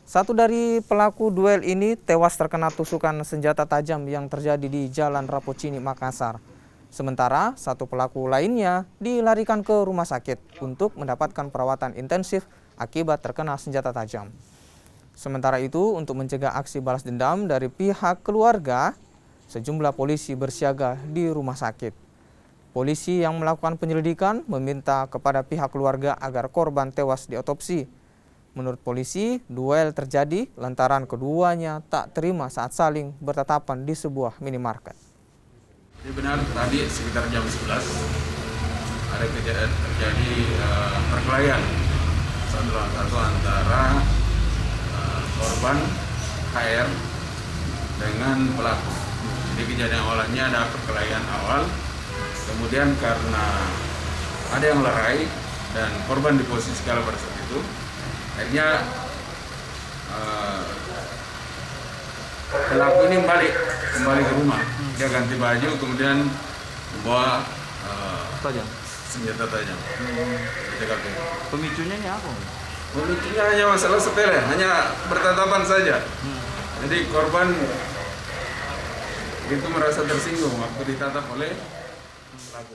Satu dari pelaku duel ini tewas terkena tusukan senjata tajam yang terjadi di Jalan Rapocini, Makassar. Sementara satu pelaku lainnya dilarikan ke rumah sakit untuk mendapatkan perawatan intensif akibat terkena senjata tajam. Sementara itu, untuk mencegah aksi balas dendam dari pihak keluarga, sejumlah polisi bersiaga di rumah sakit. Polisi yang melakukan penyelidikan meminta kepada pihak keluarga agar korban tewas diotopsi. Menurut polisi, duel terjadi lantaran keduanya tak terima saat saling bertatapan di sebuah minimarket. Jadi benar, tadi sekitar jam 11 ada kejadian terjadi perkelahian satu lawan satu antara korban HR dengan pelaku. Jadi kejadian awalnya ada perkelahian awal, kemudian karena ada yang lerai dan korban di posisi kalah pada saat itu, akhirnya pelaku ini kembali ke rumah. Dia ganti baju, kemudian membawa senjata tajam. Pemicunya ini apa? Pemicunya hanya masalah sepele, hanya bertatapan saja. Jadi korban itu merasa tersinggung waktu ditatap oleh pelaku.